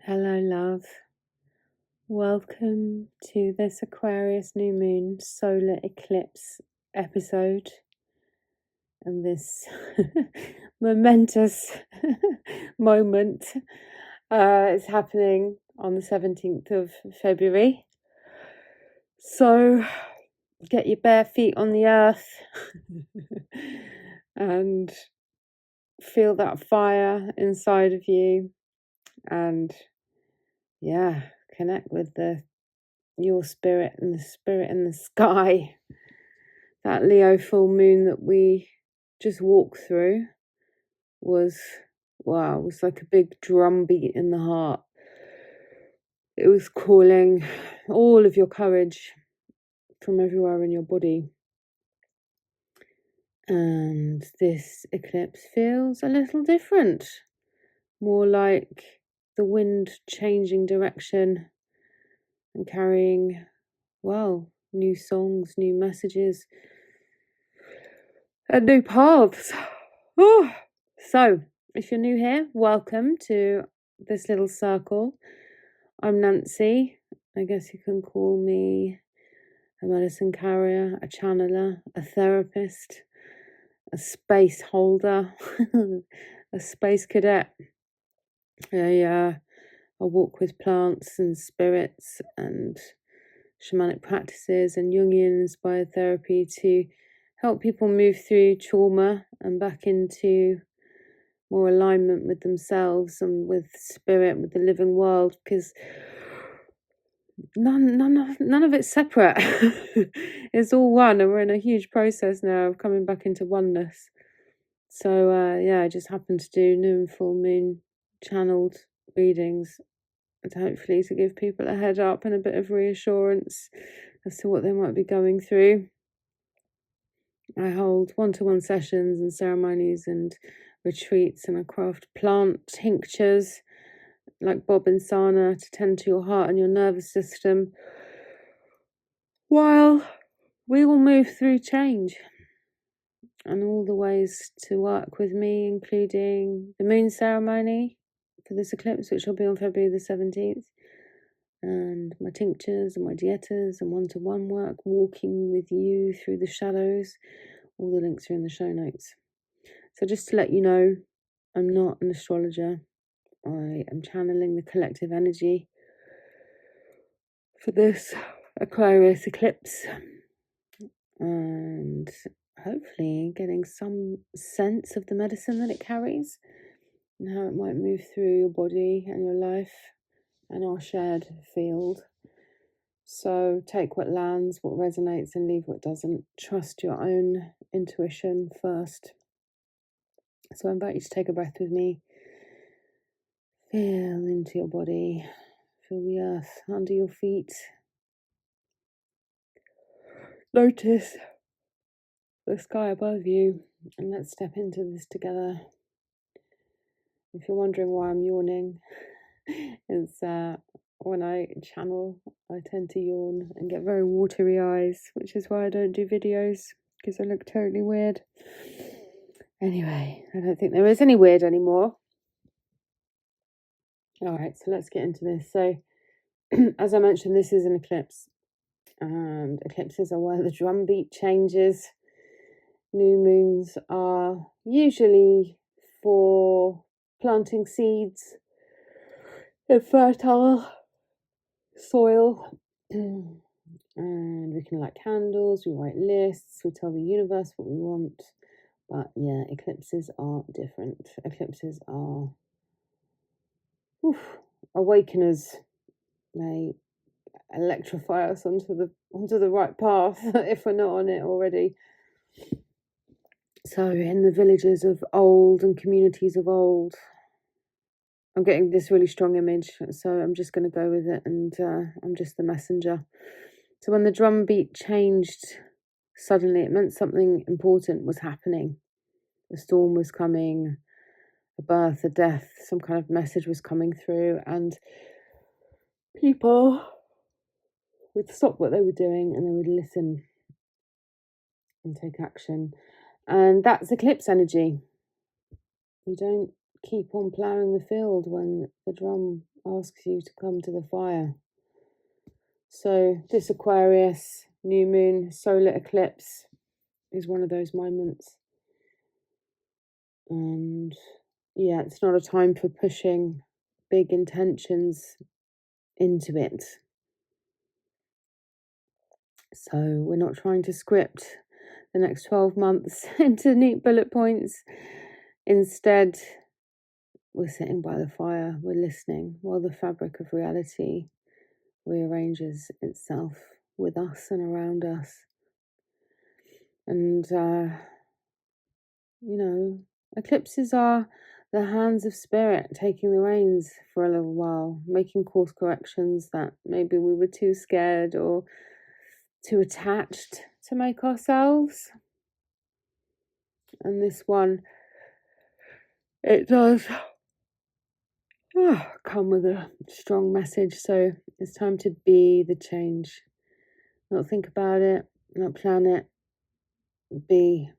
Hello, love. Welcome to this Aquarius New Moon Solar Eclipse episode and this momentous moment is happening on the 17th of February. So get your bare feet on the earth and feel that fire inside of you and connect with your spirit and the spirit in the sky. That Leo full moon that we just walked through was like a big drum beat in the heart. It was calling all of your courage from everywhere in your body. And this eclipse feels a little different, more like the wind changing direction and carrying, new songs, new messages, and new paths. So, if you're new here, welcome to this little circle. I'm Nancy. I guess you can call me a medicine carrier, a channeler, a therapist, a space holder, a space cadet. I walk with plants and spirits and shamanic practices and Jungian inspired therapy to help people move through trauma and back into more alignment with themselves and with spirit, with the living world, because none of it's separate. It's all one, and we're in a huge process now of coming back into oneness. So I just happened to do new and full moon channeled readings, and hopefully to give people a head up and a bit of reassurance as to what they might be going through. I hold one-to-one sessions and ceremonies and retreats, and I craft plant tinctures like Bob and Sana to tend to your heart and your nervous system while we will move through change. And all the ways to work with me, including the moon ceremony for this eclipse, which will be on February the 17th, and my tinctures and my dietas and one-to-one work, walking with you through the shadows. All the links are in the show notes. So just to let you know, I'm not an astrologer. I am channeling the collective energy for this Aquarius eclipse and hopefully getting some sense of the medicine that it carries and how it might move through your body and your life and our shared field. So take what lands, what resonates, and leave what doesn't. Trust your own intuition first. So I invite you to take a breath with me. Feel into your body. Feel the earth under your feet. Notice the sky above you, and let's step into this together. If you're wondering why I'm yawning, it's when I channel, I tend to yawn and get very watery eyes, which is why I don't do videos, because I look totally weird. Anyway, I don't think there is any weird anymore. Alright, so let's get into this. So, as I mentioned, this is an eclipse, and eclipses are where the drumbeat changes. New moons are usually for planting seeds in fertile soil, and we can light candles, we write lists, we tell the universe what we want. But yeah, eclipses are different. Eclipses are awakeners. They electrify us onto the right path if we're not on it already. So in the villages of old and communities of old, I'm getting this really strong image, so I'm just going to go with it, and I'm just the messenger. So when the drum beat changed suddenly, it meant something important was happening. A storm was coming, a birth, a death, some kind of message was coming through, and people would stop what they were doing and they would listen and take action. And that's eclipse energy. You don't keep on ploughing the field when the drum asks you to come to the fire. So this Aquarius new moon solar eclipse is one of those moments. And yeah, it's not a time for pushing big intentions into it. So we're not trying to script the next 12 months into neat bullet points. Instead, we're sitting by the fire, we're listening while the fabric of reality rearranges itself with us and around us. And, eclipses are the hands of spirit taking the reins for a little while, making course corrections that maybe we were too scared or too attached to make ourselves. And this one, it does come with a strong message. So it's time to be the change, not think about it, not plan it, be.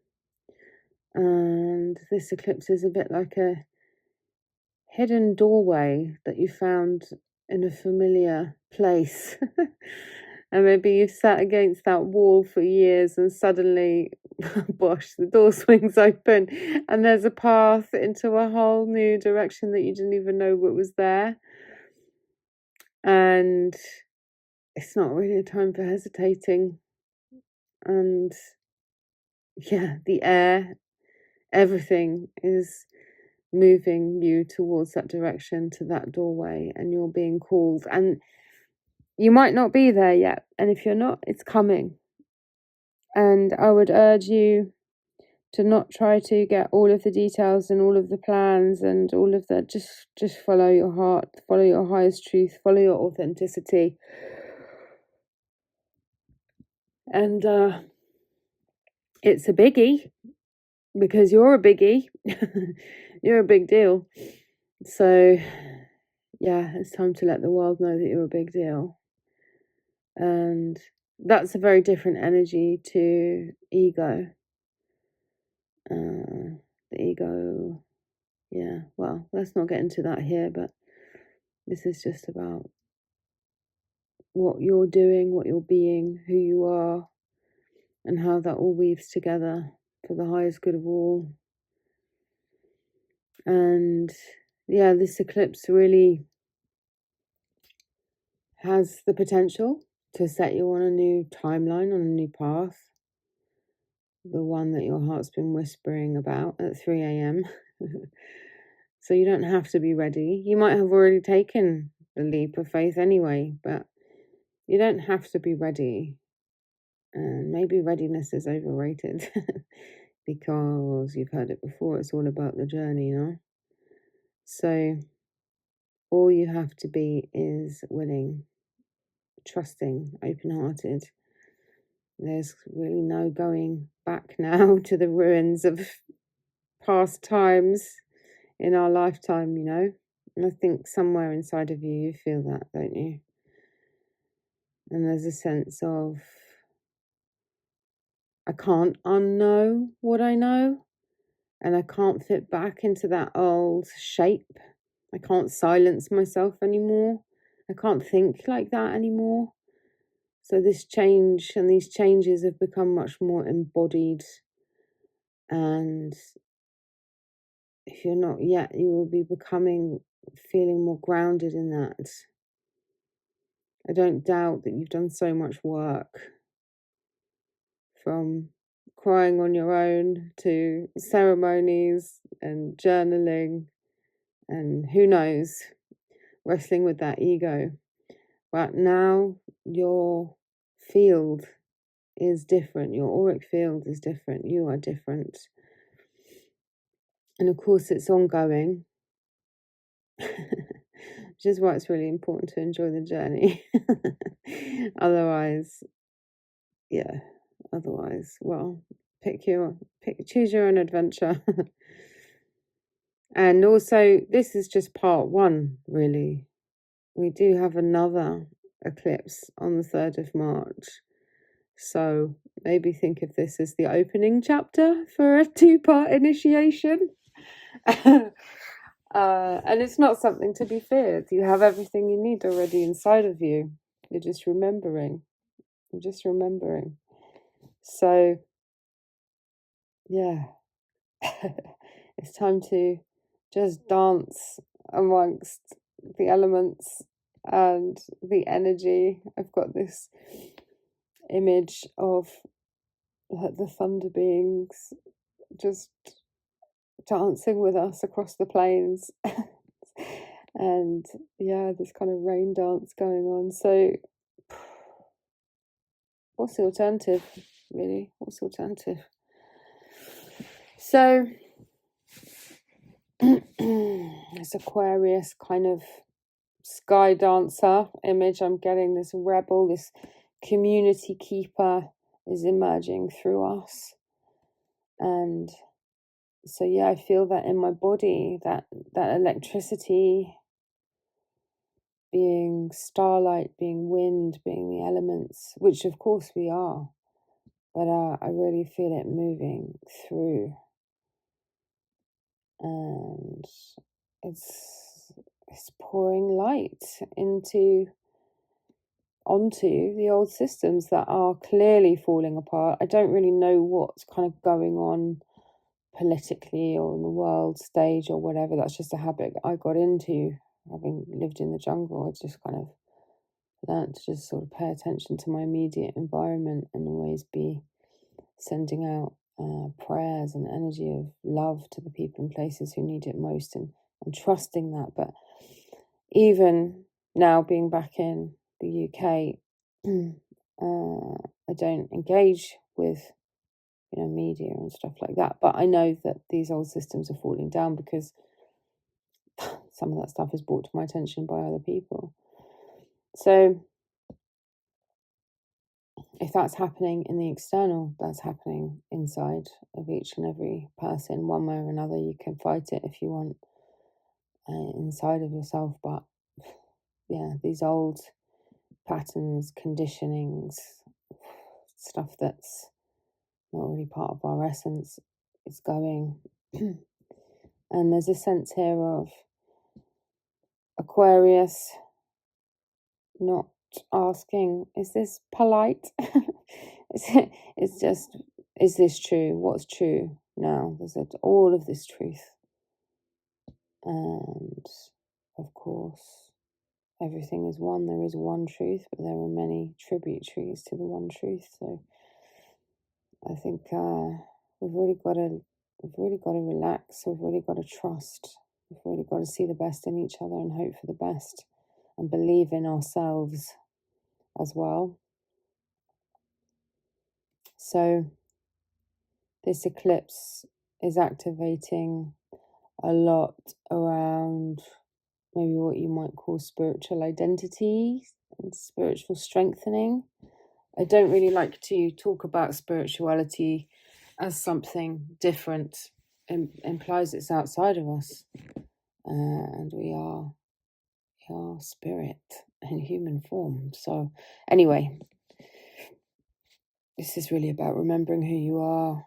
And this eclipse is a bit like a hidden doorway that you found in a familiar place. And maybe you've sat against that wall for years and suddenly, bosh, the door swings open and there's a path into a whole new direction that you didn't even know what was there. And it's not really a time for hesitating. And yeah, the air, everything is moving you towards that direction, to that doorway, and you're being called. And you might not be there yet, and if you're not, it's coming. And I would urge you to not try to get all of the details and all of the plans and all of that. Just follow your heart, follow your highest truth, follow your authenticity. And it's a biggie, because you're a biggie. You're a big deal. So yeah, it's time to let the world know that you're a big deal. And that's a very different energy to ego. The ego, yeah, well, let's not get into that here, but this is just about what you're doing, what you're being, who you are, and how that all weaves together for the highest good of all. And yeah, this eclipse really has the potential to set you on a new timeline, on a new path, the one that your heart's been whispering about at 3 a.m. So you don't have to be ready. You might have already taken the leap of faith anyway, but you don't have to be ready. And maybe readiness is overrated because you've heard it before. It's all about the journey, you know? So all you have to be is willing, trusting, open-hearted. There's really no going back now to the ruins of past times in our lifetime, you know. And I think somewhere inside of you, you feel that, don't you? And there's a sense of, I can't unknow what I know, and I can't fit back into that old shape. I can't silence myself anymore. I can't think like that anymore. So this change and these changes have become much more embodied. And if you're not yet, you will be feeling more grounded in that. I don't doubt that you've done so much work, from crying on your own to ceremonies and journaling and who knows, wrestling with that ego. But now your field is different, your auric field is different, you are different. And of course it's ongoing, which is why it's really important to enjoy the journey. Otherwise, well, choose your own adventure. And also, this is just part one, really. We do have another eclipse on the 3rd of March. So maybe think of this as the opening chapter for a 2-part initiation. And it's not something to be feared. You have everything you need already inside of you. You're just remembering. You're just remembering. So, yeah, it's time to just dance amongst the elements and the energy. I've got this image of the thunder beings just dancing with us across the plains. And yeah, this kind of rain dance going on. So what's the alternative, really? What's the alternative? So this Aquarius kind of sky dancer image I'm getting, this rebel, this community keeper is emerging through us. And so yeah, I feel that in my body, that electricity, being starlight, being wind, being the elements, which of course we are, but I really feel it moving through, and it's pouring light onto the old systems that are clearly falling apart. I don't really know what's kind of going on politically or on the world stage or whatever. That's just a habit I got into, having lived in the jungle. I just kind of learned to just sort of pay attention to my immediate environment and always be sending out prayers and energy of love to the people and places who need it most, and trusting that. But even now, being back in the UK, I don't engage with media and stuff like that, but I know that these old systems are falling down because some of that stuff is brought to my attention by other people. So if that's happening in the external, that's happening inside of each and every person. One way or another, you can fight it if you want inside of yourself. But yeah, these old patterns, conditionings, stuff that's not really part of our essence, is going. And there's a sense here of Aquarius not asking, is this polite? It's just, is this true? What's true now? There's all of this truth. And of course, everything is one. There is one truth, but there are many tributaries to the one truth. So I think we've really got to relax. We've really got to trust. We've really got to see the best in each other and hope for the best, and believe in ourselves as well. So this eclipse is activating a lot around maybe what you might call spiritual identity and spiritual strengthening. I don't really like to talk about spirituality as something different. It implies it's outside of us, and we are spirit in human form. So anyway, this is really about remembering who you are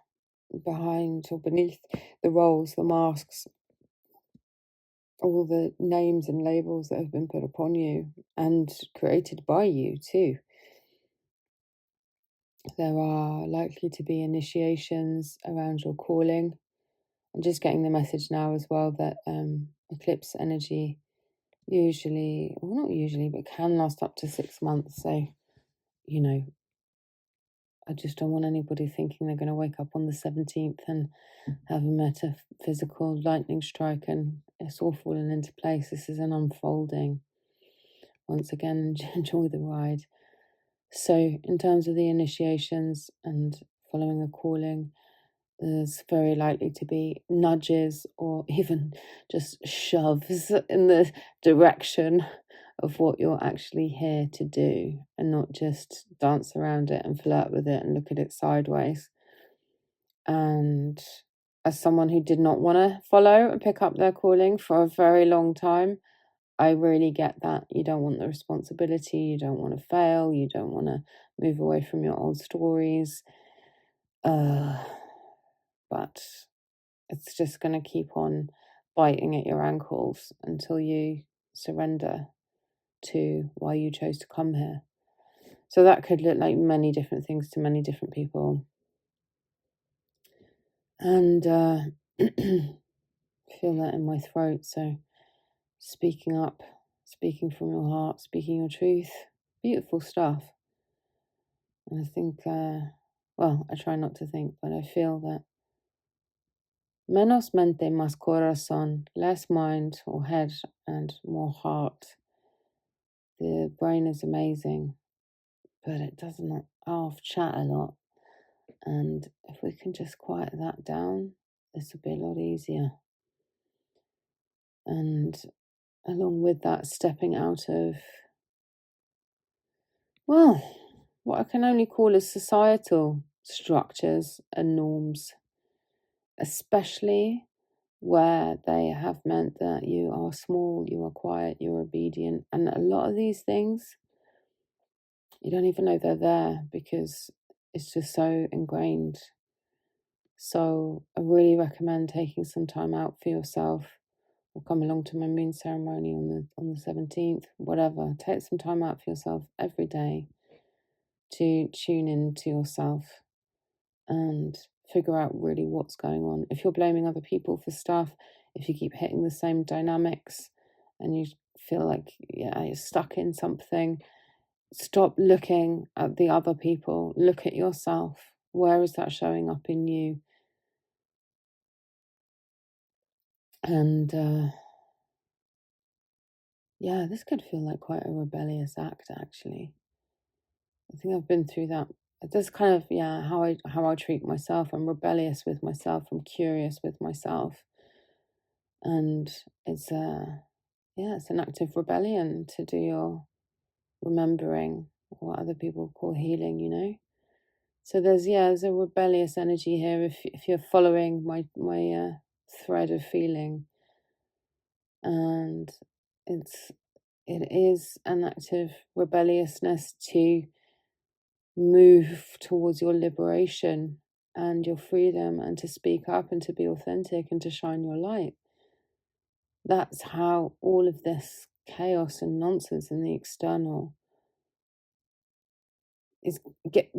behind or beneath the roles, the masks, all the names and labels that have been put upon you and created by you too. There are likely to be initiations around your calling. I'm just getting the message now as well that eclipse energy usually, well, not usually, but can last up to 6 months. So, I just don't want anybody thinking they're going to wake up on the 17th and have a metaphysical lightning strike and it's all fallen into place. This is an unfolding. Once again, enjoy the ride. So in terms of the initiations and following a calling, there's very likely to be nudges or even just shoves in the direction of what you're actually here to do, and not just dance around it and flirt with it and look at it sideways. And as someone who did not want to follow and pick up their calling for a very long time, I really get that. You don't want the responsibility, you don't want to fail, you don't want to move away from your old stories. But it's just going to keep on biting at your ankles until you surrender to why you chose to come here. So that could look like many different things to many different people. And feel that in my throat. So speaking up, speaking from your heart, speaking your truth, beautiful stuff. And I think, well, I try not to think, but I feel that menos mente, más corazón, less mind or head and more heart. The brain is amazing, but it does not half chat a lot. And if we can just quiet that down, this will be a lot easier. And along with that, stepping out of, well, what I can only call as societal structures and norms, especially where they have meant that you are small, you are quiet, you're obedient. And a lot of these things, you don't even know they're there because it's just so ingrained. So I really recommend taking some time out for yourself, or come along to my moon ceremony on the 17th, whatever. Take some time out for yourself every day to tune in to yourself and figure out really what's going on. If you're blaming other people for stuff, if you keep hitting the same dynamics and you feel like you're stuck in something, stop looking at the other people. Look at yourself. Where is that showing up in you? And yeah, this could feel like quite a rebellious act, actually. I think I've been through that. That's kind of, how I treat myself. I'm rebellious with myself. I'm curious with myself. And it's it's an act of rebellion to do your remembering, what other people call healing, you know. So there's a rebellious energy here. If you're following my thread of feeling, and it is an act of rebelliousness to move towards your liberation and your freedom, and to speak up and to be authentic and to shine your light. That's how all of this chaos and nonsense in the external is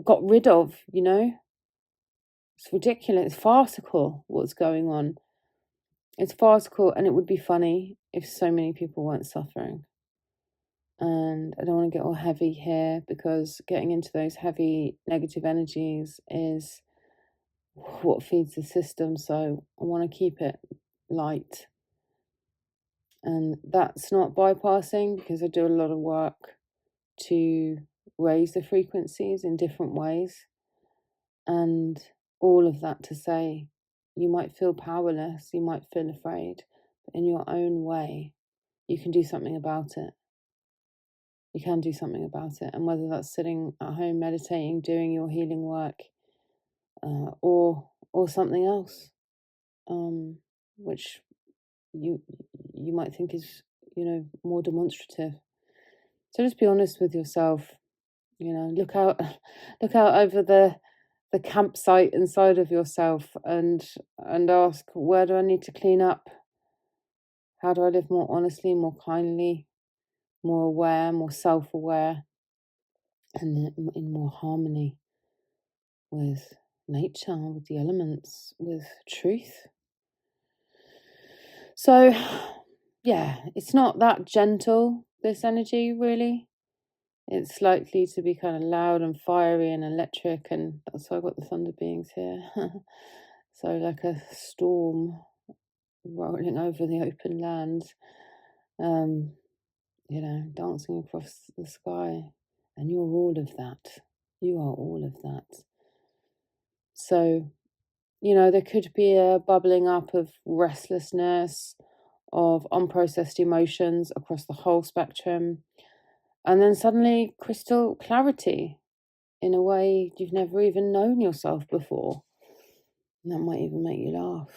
got rid of, you know. It's ridiculous. It's farcical what's going on. It's farcical, and it would be funny if so many people weren't suffering. And I don't want to get all heavy here, because getting into those heavy negative energies is what feeds the system. So I want to keep it light. And that's not bypassing, because I do a lot of work to raise the frequencies in different ways. And all of that to say, you might feel powerless, you might feel afraid, but in your own way, you can do something about it. You can do something about it. And whether that's sitting at home meditating, doing your healing work, or something else, which you might think is, more demonstrative. So just be honest with yourself. Look out over the campsite inside of yourself, and ask, where do I need to clean up? How do I live more honestly, more kindly, more aware, more self-aware, and in more harmony with nature, with the elements, with truth? So, it's not that gentle, this energy, really. It's likely to be kind of loud and fiery and electric, and that's why I've got the thunder beings here. So like a storm rolling over the open land, dancing across the sky. And you're all of that. You are all of that. So, there could be a bubbling up of restlessness, of unprocessed emotions across the whole spectrum. And then suddenly crystal clarity in a way you've never even known yourself before. And that might even make you laugh.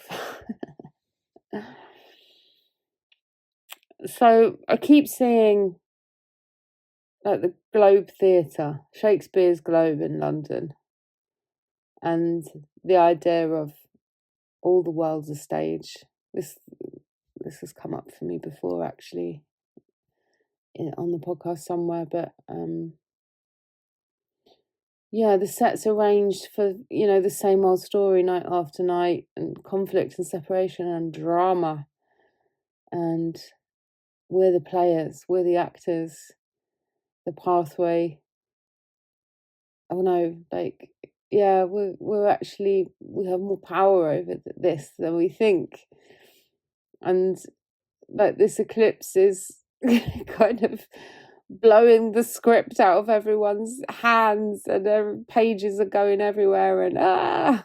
So I keep seeing like the Globe Theatre, Shakespeare's Globe in London, and the idea of all the world's a stage. this has come up for me before, actually, on the podcast somewhere, but yeah, the set's arranged for, the same old story night after night, and conflict and separation and drama. And we're the players, we're the actors, the pathway. Oh no, like, yeah, we have more power over this than we think. And like, this eclipse is kind of blowing the script out of everyone's hands, and their pages are going everywhere, and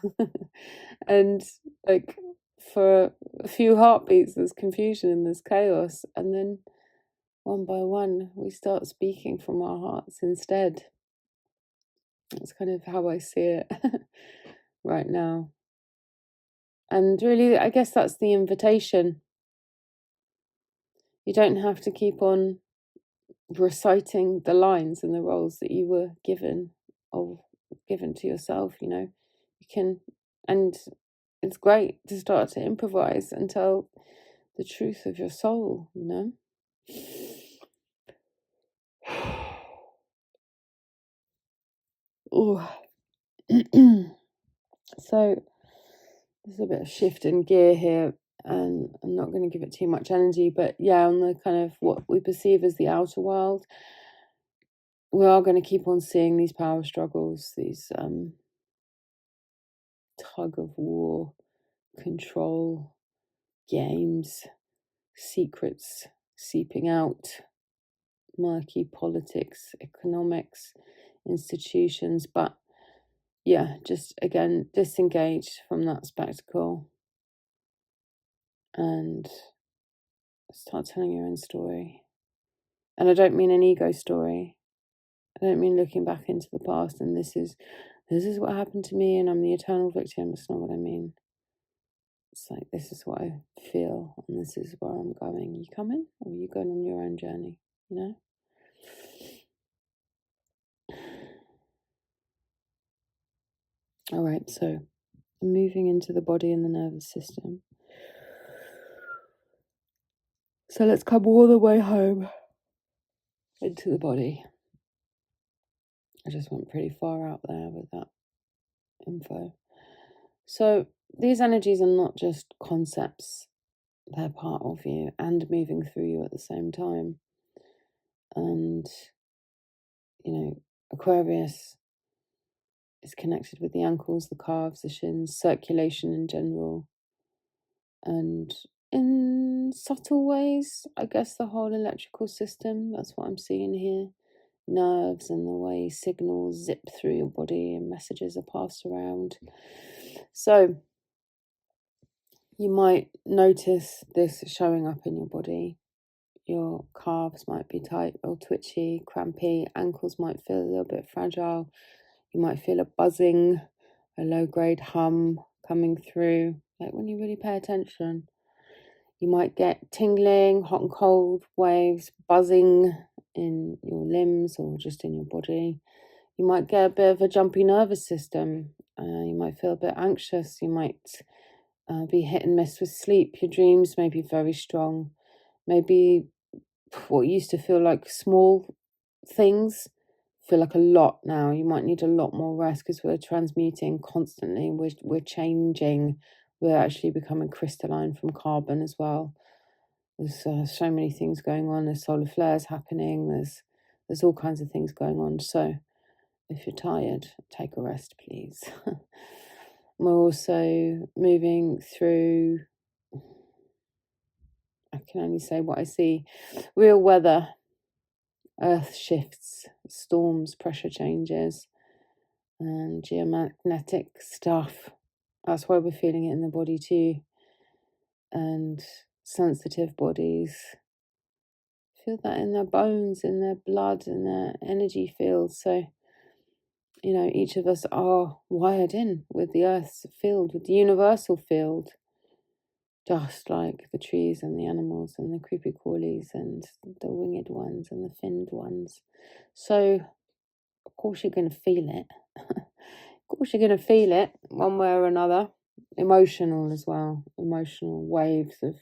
and like, for a few heartbeats there's confusion and there's chaos, and then one by one we start speaking from our hearts instead. That's kind of how I see it right now. And really, I guess that's the invitation. You don't have to keep on reciting the lines and the roles that you were given to yourself. You can, and it's great to start to improvise and tell the truth of your soul. Oh. So there's a bit of shift in gear here, and I'm not going to give it too much energy, but yeah, on the kind of what we perceive as the outer world, we are going to keep on seeing these power struggles, these tug of war, control, games, secrets seeping out, murky politics, economics, institutions, but yeah, just again, disengage from that spectacle and start telling your own story. And I don't mean an ego story. I don't mean looking back into the past and this is what happened to me and I'm the eternal victim. It's not what I mean. It's like, this is what I feel and this is where I'm going. You coming, or are you going on your own journey? All right, so I'm moving into the body and the nervous system. So let's come all the way home into the body. I just went pretty far out there with that info. So these energies are not just concepts, they're part of you and moving through you at the same time. And, Aquarius is connected with the ankles, the calves, the shins, circulation in general. And in subtle ways, I guess the whole electrical system, that's what I'm seeing here. Nerves and the way signals zip through your body and messages are passed around. So you might notice this showing up in your body. Your calves might be tight or twitchy, crampy. Ankles might feel a little bit fragile. You might feel a buzzing, a low-grade hum coming through, like when you really pay attention. You might get tingling, hot and cold waves, buzzing in your limbs or just in your body. You might get a bit of a jumpy nervous system. You might feel a bit anxious. You might be hit and miss with sleep. Your dreams may be very strong. Maybe what used to feel like small things feel like a lot now. You might need a lot more rest because we're transmuting constantly. We're changing. We're actually becoming crystalline from carbon as well. There's so many things going on. There's solar flares happening. There's all kinds of things going on. So if you're tired, take a rest, please. We're also moving through, I can only say what I see, real weather, earth shifts, storms, pressure changes, and geomagnetic stuff. That's why we're feeling it in the body too. And sensitive bodies feel that in their bones, in their blood, in their energy fields. So, each of us are wired in with the earth's field, with the universal field, just like the trees and the animals and the creepy crawlies and the winged ones and the finned ones. So, of course, you're going to feel it. Of course, you're going to feel it one way or another. Emotional as well. Emotional waves of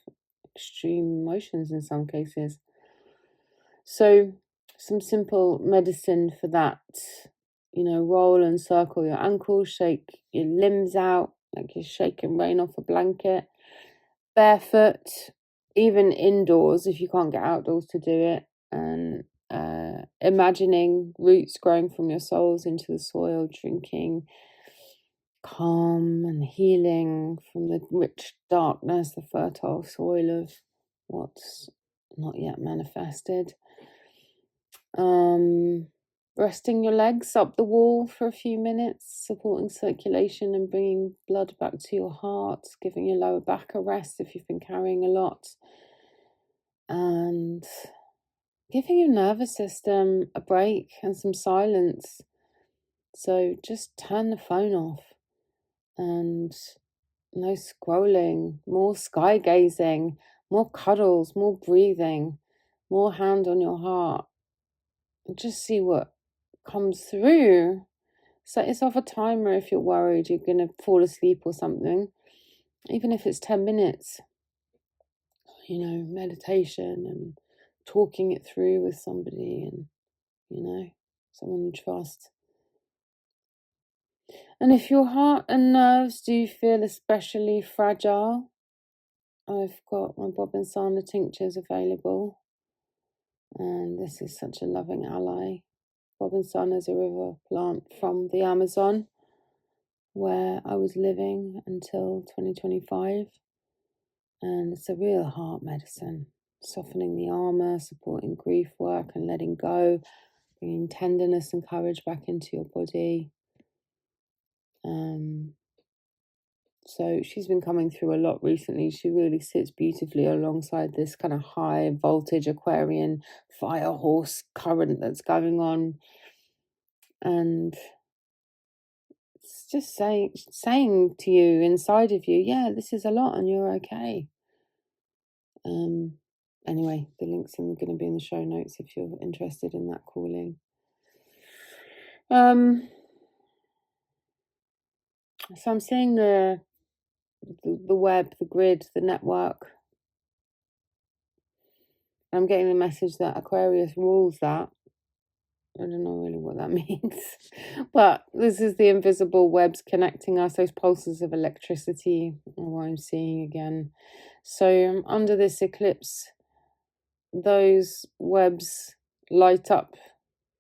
extreme emotions in some cases. So some simple medicine for that, roll and circle your ankles, shake your limbs out like you're shaking rain off a blanket, barefoot, even indoors if you can't get outdoors to do it, and imagining roots growing from your soles into the soil, drinking calm and healing from the rich darkness, the fertile soil of what's not yet manifested. Resting your legs up the wall for a few minutes, supporting circulation and bringing blood back to your heart, giving your lower back a rest if you've been carrying a lot, and giving your nervous system a break and some silence. So just turn the phone off and no scrolling, more sky gazing, more cuddles, more breathing, more hand on your heart. And just see what comes through. Set yourself a timer if you're worried you're going to fall asleep or something, even if it's 10 minutes. Meditation and talking it through with somebody and, someone you trust. And if your heart and nerves do feel especially fragile, I've got my Bob and Sana tinctures available. And this is such a loving ally. Bob and Sana is a river plant from the Amazon, where I was living until 2025. And it's a real heart medicine, softening the armor, supporting grief work and letting go, bringing tenderness and courage back into your body. So she's been coming through a lot recently. She really sits beautifully alongside this kind of high voltage Aquarian fire horse current that's going on. And it's just saying to you inside of you, yeah, this is a lot and you're okay. Anyway, the links are going to be in the show notes if you're interested in that calling. So I'm seeing the web, the grid, the network. I'm getting the message that Aquarius rules that. I don't know really what that means. But this is the invisible webs connecting us, those pulses of electricity, what I'm seeing again. So under this eclipse, those webs light up.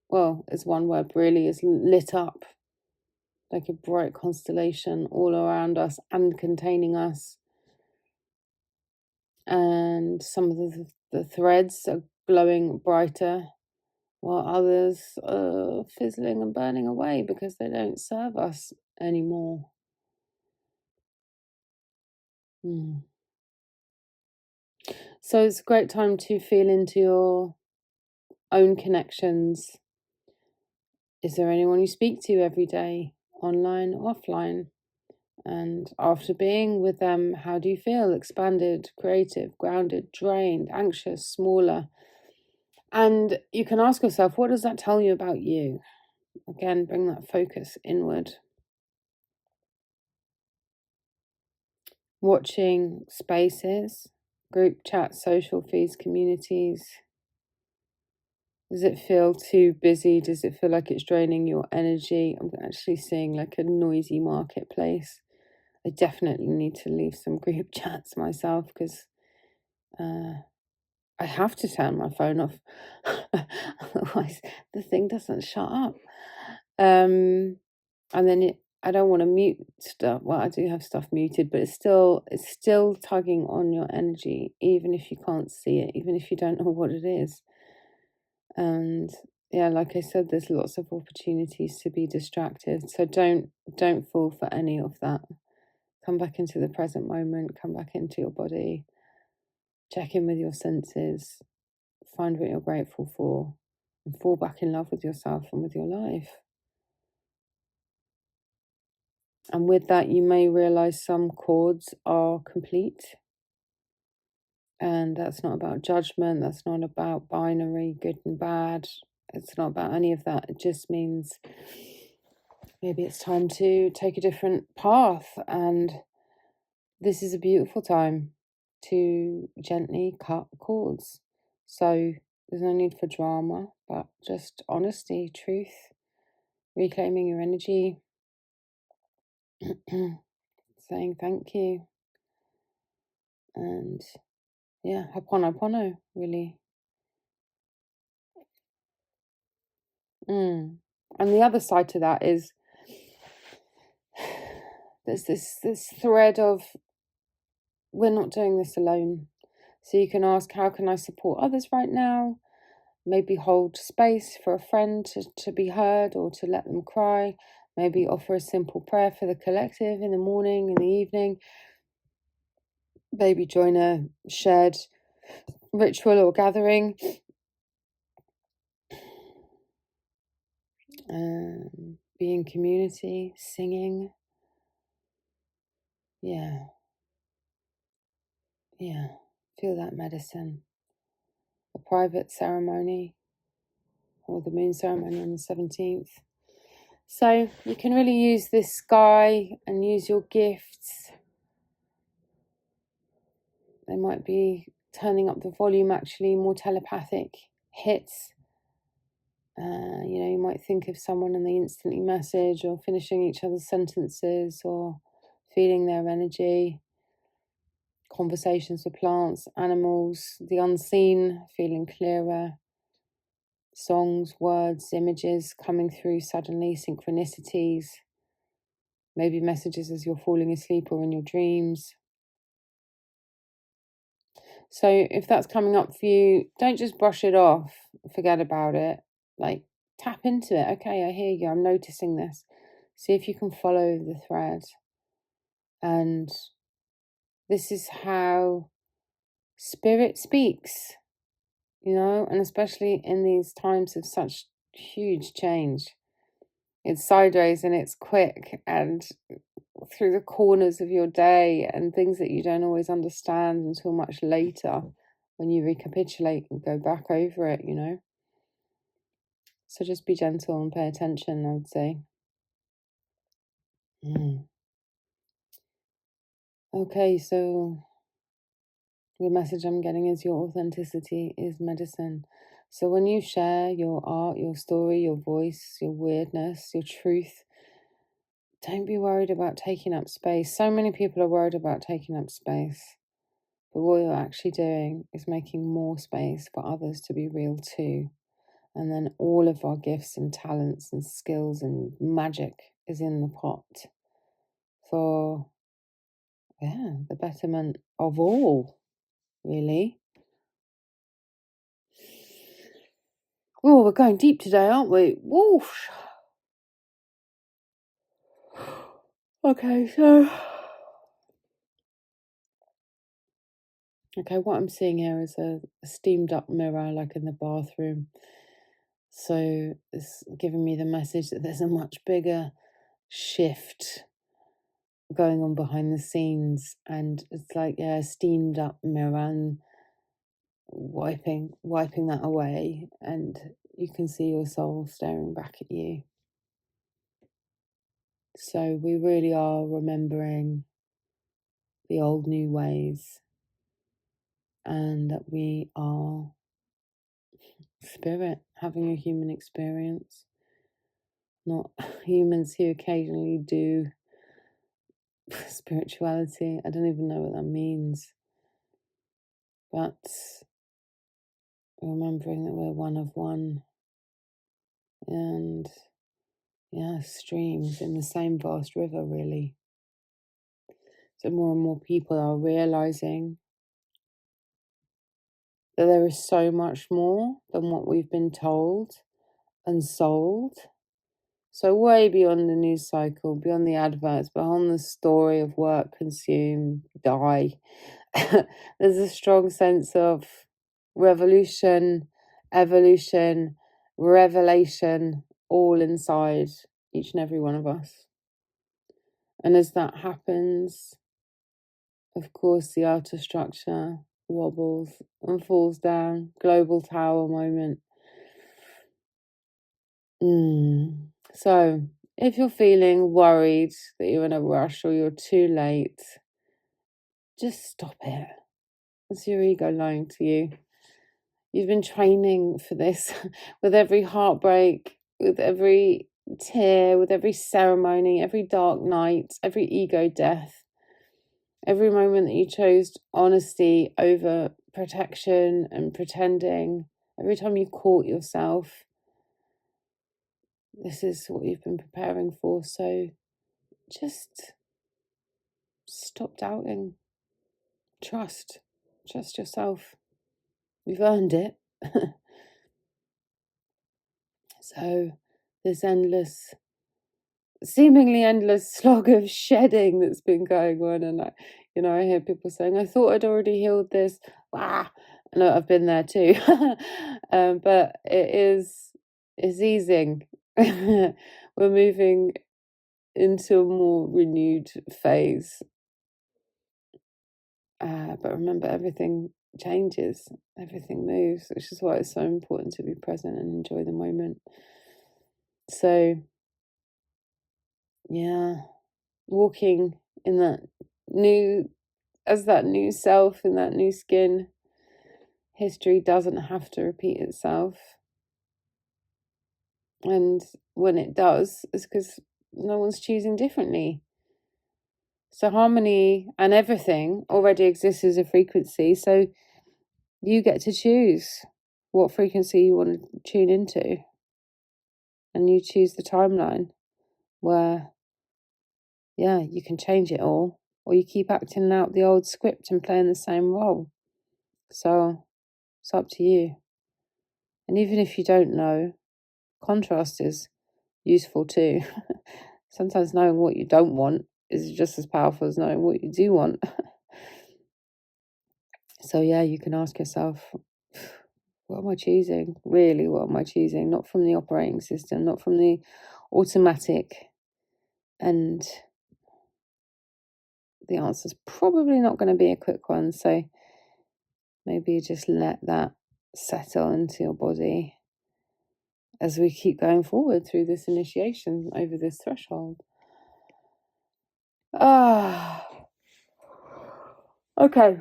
Well, it's one web really, is lit up like a bright constellation all around us and containing us. And some of the threads are glowing brighter, while others are fizzling and burning away because they don't serve us anymore. So it's a great time to feel into your own connections. Is there anyone you speak to every day, online, offline? And after being with them, how do you feel? Expanded, creative, grounded, drained, anxious, smaller? And you can ask yourself, what does that tell you about you? Again, bring that focus inward. Watching spaces, group chats, social feeds, communities. Does it feel too busy? Does it feel like it's draining your energy? I'm actually seeing like a noisy marketplace. I definitely need to leave some group chats myself because I have to turn my phone off. Otherwise the thing doesn't shut up. And then I don't want to mute stuff. Well, I do have stuff muted, but it's still tugging on your energy, even if you can't see it, even if you don't know what it is. And yeah, like I said, there's lots of opportunities to be distracted. So don't fall for any of that. Come back into the present moment, come back into your body, check in with your senses, find what you're grateful for, and fall back in love with yourself and with your life. And with that, you may realize some chords are complete. And that's not about judgment. That's not about binary, good and bad. It's not about any of that. It just means maybe it's time to take a different path. And this is a beautiful time to gently cut cords. So there's no need for drama, but just honesty, truth, reclaiming your energy, saying thank you, and yeah, Ho'oponopono, really. And the other side to that is there's this thread of we're not doing this alone. So you can ask, how can I support others right now? Maybe hold space for a friend to be heard or to let them cry. Maybe offer a simple prayer for the collective in the morning, in the evening. Maybe join a shared ritual or gathering. Be in community, singing. Yeah. Feel that medicine. A private ceremony or the moon ceremony on the 17th. So you can really use this sky and use your gifts. They might be turning up the volume, actually, more telepathic hits. You might think of someone and they instantly message, or finishing each other's sentences, or feeling their energy. Conversations with plants, animals, the unseen, feeling clearer. Songs, words, images coming through suddenly, synchronicities. Maybe messages as you're falling asleep or in your dreams. So if that's coming up for you, don't just brush it off, forget about it. Like, tap into it. Okay, I hear you. I'm noticing this. See if you can follow the thread. And this is how spirit speaks, and especially in these times of such huge change. It's sideways and it's quick and through the corners of your day, and things that you don't always understand until much later when you recapitulate and go back over it, So just be gentle and pay attention, I would say. Okay, so the message I'm getting is your authenticity is medicine. So when you share your art, your story, your voice, your weirdness, your truth, don't be worried about taking up space. So many people are worried about taking up space. But what you're actually doing is making more space for others to be real too. And then all of our gifts and talents and skills and magic is in the pot for, the betterment of all, really. Oh, we're going deep today, aren't we? Whoosh. Okay, so... Okay, what I'm seeing here is a steamed up mirror, like in the bathroom. So it's giving me the message that there's a much bigger shift going on behind the scenes, and it's like a steamed up mirror, and wiping that away, and you can see your soul staring back at you. So we really are remembering the old new ways, and that we are spirit having a human experience, not humans who occasionally do spirituality. I don't even know what that means, but remembering that we're one of one, and streams in the same vast river, really. So more and more people are realizing that there is so much more than what we've been told and sold. So way beyond the news cycle, beyond the adverts, beyond the story of work, consume, die. There's a strong sense of revolution, evolution, revelation, all inside each and every one of us. And as that happens, of course, the outer structure wobbles and falls down. Global tower moment. So, if you're feeling worried that you're in a rush or you're too late, just stop it. It's your ego lying to you. You've been training for this with every heartbreak, with every tear, with every ceremony, every dark night, every ego death, every moment that you chose honesty over protection and pretending, every time you caught yourself. This is what you've been preparing for. So just stop doubting. Trust yourself. You've earned it. So this seemingly endless slog of shedding that's been going on, and I hear people saying, "I thought I'd already healed this." Ah, no, I've been there too. But it's easing. We're moving into a more renewed phase. But remember, everything changes, everything moves, which is why it's so important to be present and enjoy the moment. So, yeah, walking in that new self, in that new skin. History doesn't have to repeat itself. And when it does, it's because no one's choosing differently. So harmony and everything already exists as a frequency. So you get to choose what frequency you want to tune into. And you choose the timeline where, yeah, you can change it all, or you keep acting out the old script and playing the same role. So it's up to you. And even if you don't know, contrast is useful too. Sometimes knowing what you don't want is just as powerful as knowing what you do want. So yeah, you can ask yourself, what am I choosing? Really, what am I choosing? Not from the operating system, not from the automatic. And the answer's probably not going to be a quick one. So maybe just let that settle into your body as we keep going forward through this initiation over this threshold. Okay.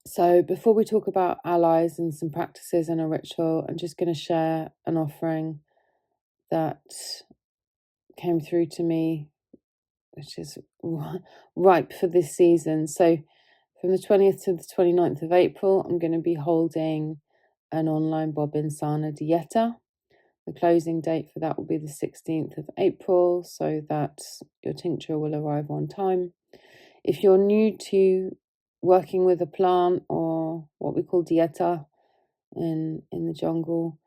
So before we talk about allies and some practices and a ritual, I'm just going to share an offering that came through to me, which is ripe for this season. So from the 20th to the 29th of April, I'm going to be holding an online Bobbin Sana Dieta. The closing date for that will be the 16th of April, so that your tincture will arrive on time. If you're new to working with a plant, or what we call dieta in the jungle,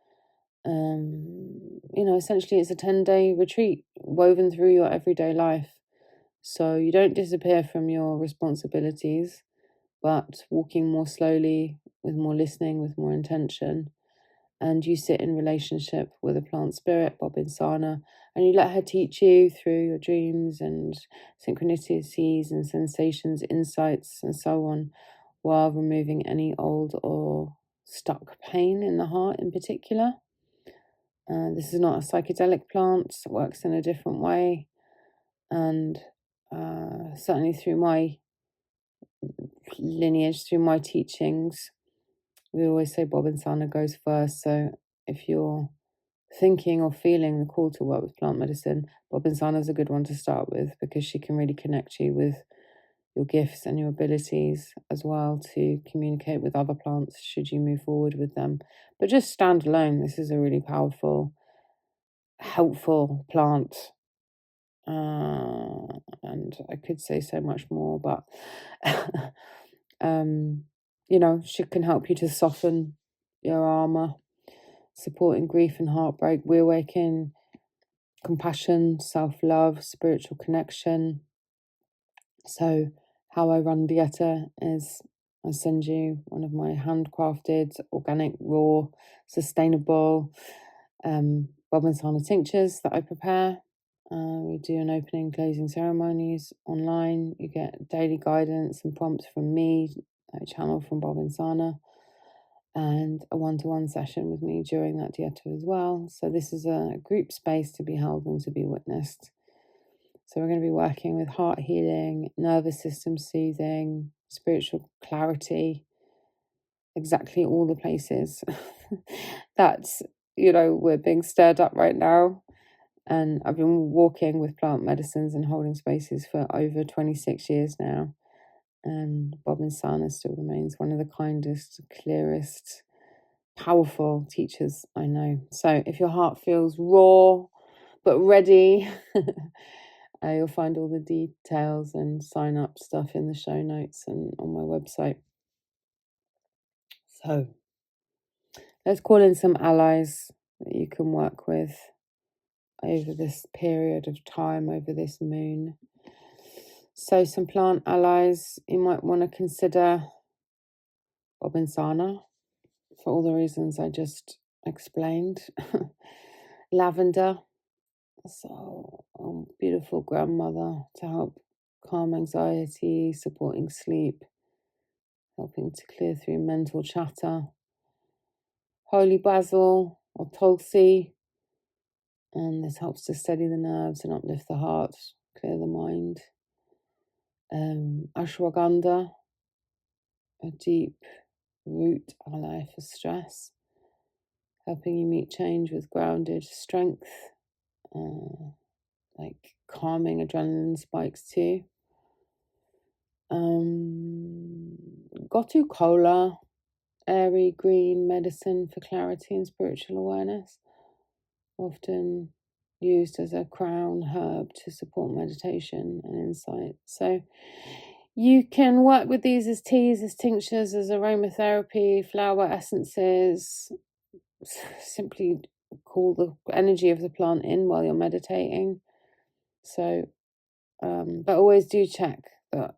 essentially it's a 10-day retreat woven through your everyday life. So you don't disappear from your responsibilities, but walking more slowly, with more listening, with more intention. And you sit in relationship with a plant spirit, Bobbin Sana, and you let her teach you through your dreams and synchronicities and sensations, insights, and so on, while removing any old or stuck pain in the heart in particular. This is not a psychedelic plant, it works in a different way. And certainly through my lineage, through my teachings, we always say Bobbin Sana goes first. So if you're thinking or feeling the call to work with plant medicine, Bobbin Sana is a good one to start with, because she can really connect you with your gifts and your abilities as well to communicate with other plants should you move forward with them. But just stand alone, this is a really powerful, helpful plant. And I could say so much more, but she can help you to soften your armor, supporting grief and heartbreak, reawaken compassion, self-love, spiritual connection. So how I run Dieta is I send you one of my handcrafted, organic, raw, sustainable Bobbin Sana tinctures that I prepare. We do an opening and closing ceremonies online. You get daily guidance and prompts from me, a channel from Bobbin Sana, and a one-to-one session with me during that dieta as well. So this is a group space to be held and to be witnessed. So we're going to be working with heart healing, nervous system soothing, spiritual clarity, exactly all the places that's, we're being stirred up right now. And I've been walking with plant medicines and holding spaces for over 26 years now. And Bob and Sana still remains one of the kindest, clearest, powerful teachers I know. So if your heart feels raw but ready, you'll find all the details and sign up stuff in the show notes and on my website. So let's call in some allies that you can work with over this period of time, over this moon. So some plant allies you might want to consider: Bob and Sana, for all the reasons I just explained. Lavender, so beautiful grandmother, to help calm anxiety, supporting sleep, helping to clear through mental chatter. Holy basil or tulsi, and this helps to steady the nerves and uplift the heart, clear the mind. Ashwagandha, a deep root ally for stress, helping you meet change with grounded strength, like calming adrenaline spikes too. Gotu kola, airy green medicine for clarity and spiritual awareness, often used as a crown herb to support meditation and insight. So you can work with these as teas, as tinctures, as aromatherapy, flower essences. Simply call the energy of the plant in while you're meditating. So, but always do check that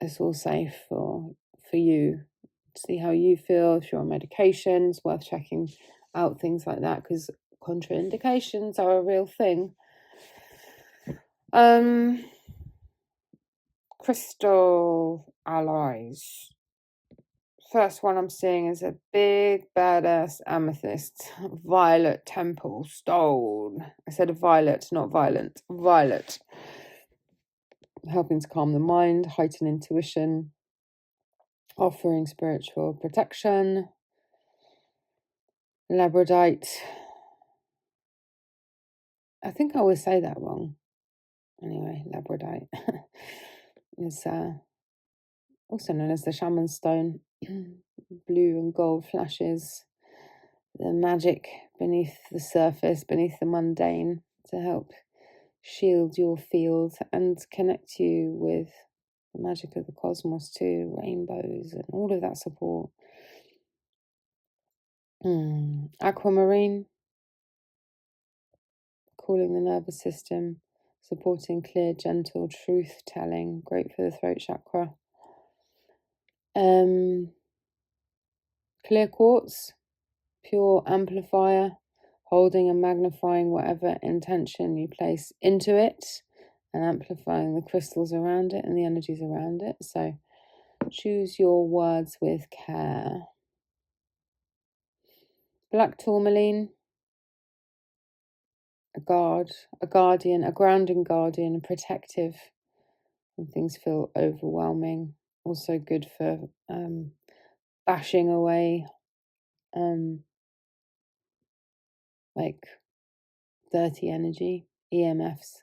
it's all safe for you. See how you feel. If you're on medication, it's worth checking out things like that, because contraindications are a real thing. Crystal allies. First one I'm seeing is a big badass amethyst, violet temple stone. I said violet, not violent. Violet. Helping to calm the mind, heighten intuition, offering spiritual protection. Labradorite. I think I always say that wrong. Anyway, labradorite is also known as the shaman stone. Blue and gold flashes, the magic beneath the surface, beneath the mundane, to help shield your field and connect you with the magic of the cosmos too, rainbows and all of that support. Aquamarine, cooling the nervous system, supporting clear, gentle truth-telling, great for the throat chakra. Clear quartz, pure amplifier, holding and magnifying whatever intention you place into it and amplifying the crystals around it and the energies around it. So choose your words with care. Black tourmaline, a guardian, a grounding guardian, a protective when things feel overwhelming. Also good for bashing away like dirty energy, EMFs,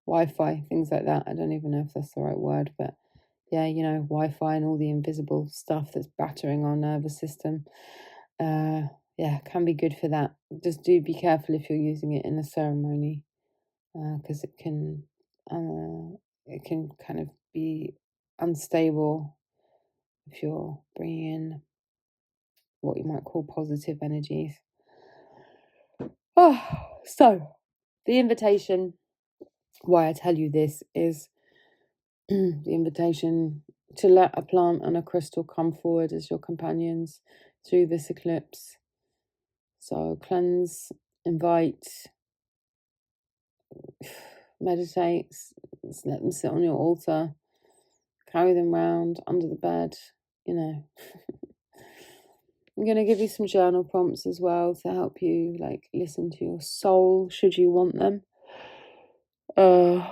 Wi-Fi, things like that. I don't even know if that's the right word, but yeah, Wi-Fi and all the invisible stuff that's battering our nervous system. Can be good for that. Just do be careful if you're using it in a ceremony, because it can kind of be unstable if you're bringing in what you might call positive energies. So the invitation, why I tell you this, is the invitation to let a plant and a crystal come forward as your companions through this eclipse. So cleanse, invite, meditate, let them sit on your altar, carry them round under the bed, I'm going to give you some journal prompts as well to help you listen to your soul should you want them. So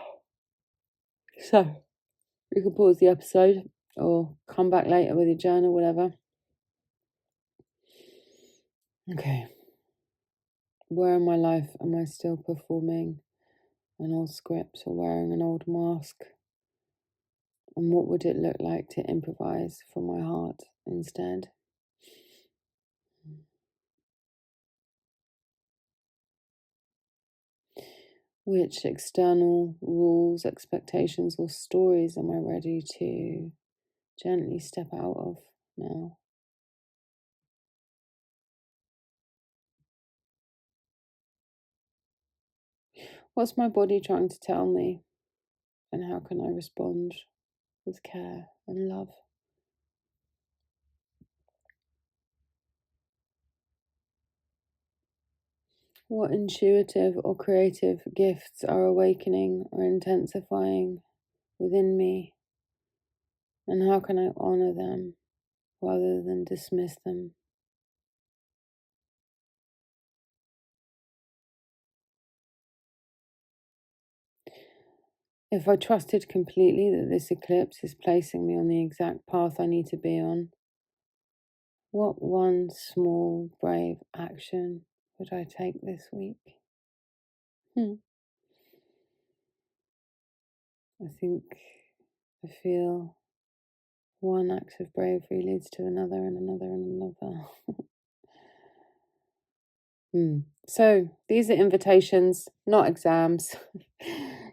you can pause the episode or come back later with your journal, whatever. Okay. Where in my life am I still performing an old script or wearing an old mask? And what would it look like to improvise from my heart instead? Which external rules, expectations, or stories am I ready to gently step out of now? What's my body trying to tell me? And how can I respond with care and love? What intuitive or creative gifts are awakening or intensifying within me? And how can I honor them rather than dismiss them? If I trusted completely that this eclipse is placing me on the exact path I need to be on, what one small, brave action would I take this week? I feel one act of bravery leads to another and another and another. So these are invitations, not exams.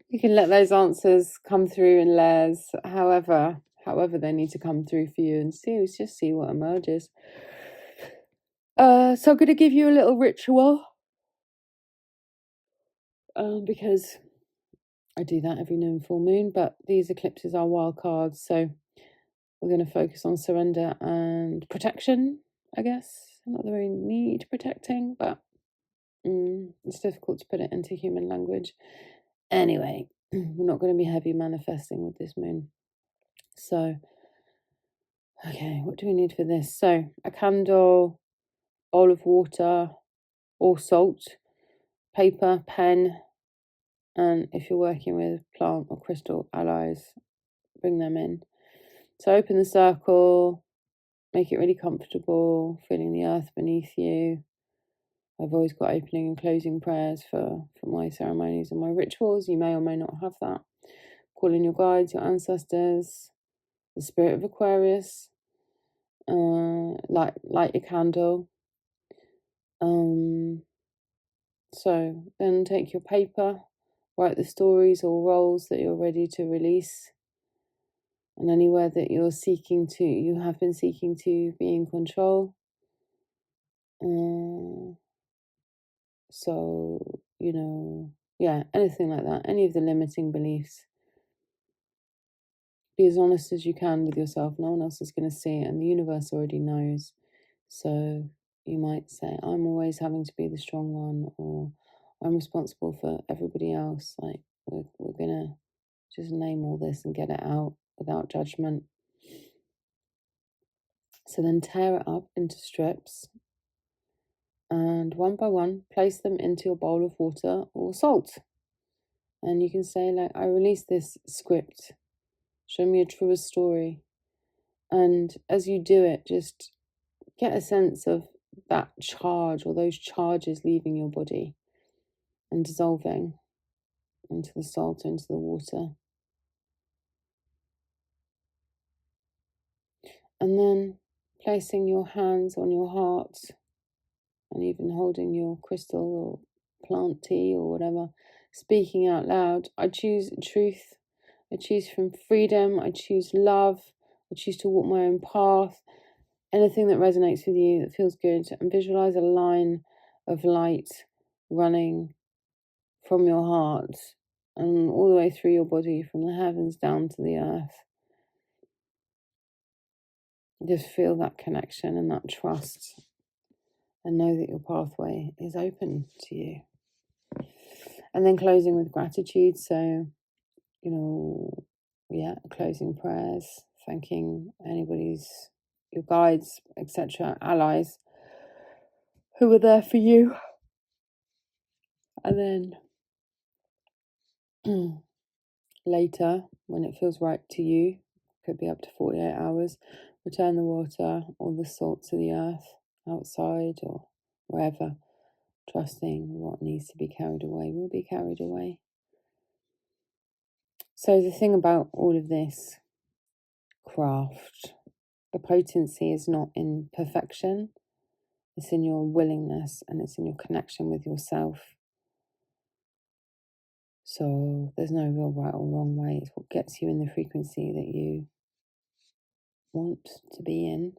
You can let those answers come through in layers, however they need to come through for you, and just see what emerges. So I'm going to give you a little ritual, because I do that every new and full moon, but these eclipses are wild cards, so we're going to focus on surrender and protection, I guess. Not that we need protecting, but it's difficult to put it into human language. Anyway, we're not going to be heavy manifesting with this moon. So, okay, what do we need for this? So, a candle, bowl of water or salt, paper, pen, and if you're working with plant or crystal allies, bring them in. So open the circle, make it really comfortable, feeling the earth beneath you. I've always got opening and closing prayers for my ceremonies and my rituals. You may or may not have that. Call in your guides, your ancestors, the spirit of Aquarius. Light your candle. So then take your paper, write the stories or roles that you're ready to release. And anywhere that you have been seeking to be in control. So, anything like that, any of the limiting beliefs. Be as honest as you can with yourself. No one else is going to see it, and the universe already knows. So you might say, I'm always having to be the strong one, or I'm responsible for everybody else. Like, we're going to just name all this and get it out without judgment. So then tear it up into strips, and one by one, place them into your bowl of water or salt. And you can say, like, I release this script. Show me a truer story. And as you do it, just get a sense of that charge or those charges leaving your body and dissolving into the salt, into the water. And then placing your hands on your heart and even holding your crystal or plant tea or whatever, speaking out loud. I choose truth. I choose from freedom. I choose love. I choose to walk my own path. Anything that resonates with you, that feels good. And visualize a line of light running from your heart and all the way through your body, from the heavens down to the earth. Just feel that connection and that trust, and know that your pathway is open to you. And then closing with gratitude. So, closing prayers, thanking your guides, etc., allies who were there for you. And then Later, when it feels right to you, could be up to 48 hours, return the water or the salt to the earth, outside or wherever, trusting what needs to be carried away will be carried away. So the thing about all of this craft, the potency is not in perfection, it's in your willingness and it's in your connection with yourself. So there's no real right or wrong way. It's what gets you in the frequency that you want to be in,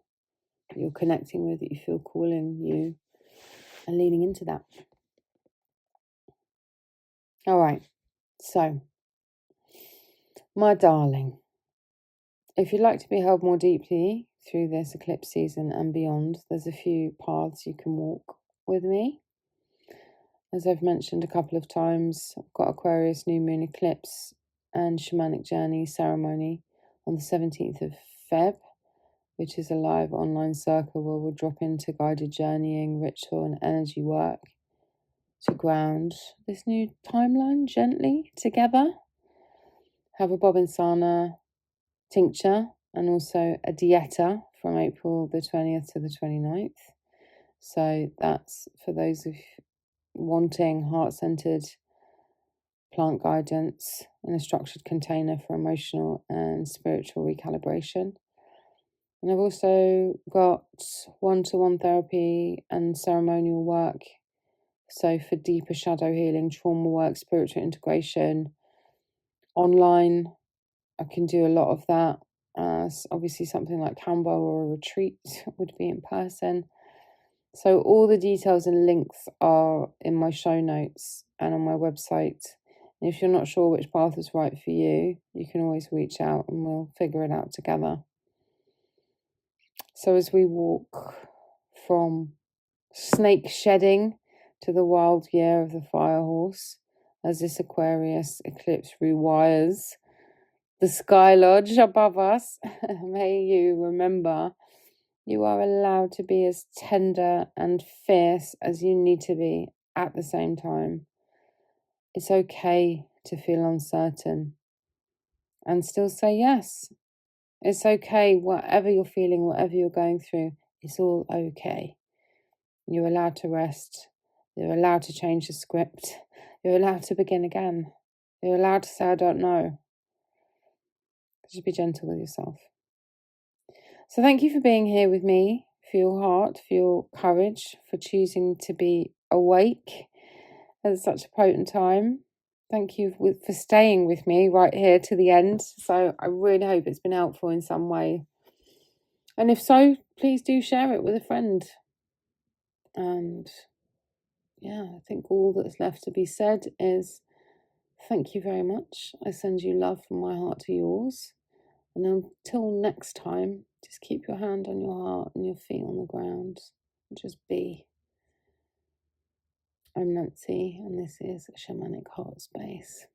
that you're connecting with, that you feel calling you, and leaning into that. All right, so my darling, if you'd like to be held more deeply through this eclipse season and beyond, there's a few paths you can walk with me. As I've mentioned a couple of times, I've got Aquarius New Moon Eclipse and Shamanic Journey ceremony on the 17th of Feb, which is a live online circle where we'll drop into guided journeying, ritual and energy work to ground this new timeline gently together. Have a Bob Insana tincture and also a dieta from April the 20th to the 29th. So that's for those of wanting heart-centered plant guidance in a structured container for emotional and spiritual recalibration. And I've also got one-to-one therapy and ceremonial work. So for deeper shadow healing, trauma work, spiritual integration, online, I can do a lot of that. Obviously something like Canva or a retreat would be in person. So all the details and links are in my show notes and on my website. And if you're not sure which path is right for you, you can always reach out and we'll figure it out together. So as we walk from snake shedding to the wild year of the fire horse, as this Aquarius eclipse rewires the sky lodge above us, may you remember you are allowed to be as tender and fierce as you need to be at the same time. It's okay to feel uncertain and still say yes. It's okay, whatever you're feeling, whatever you're going through, it's all okay. You're allowed to rest. You're allowed to change the script. You're allowed to begin again. You're allowed to say, I don't know. Just be gentle with yourself. So thank you for being here with me, for your heart, for your courage, for choosing to be awake at such a potent time. Thank you for staying with me right here to the end. So I really hope it's been helpful in some way. And if so, please do share it with a friend. And yeah, I think all that's left to be said is thank you very much. I send you love from my heart to yours. And until next time, just keep your hand on your heart and your feet on the ground. And just be. I'm Nancy, and this is Shamanic Heartspace.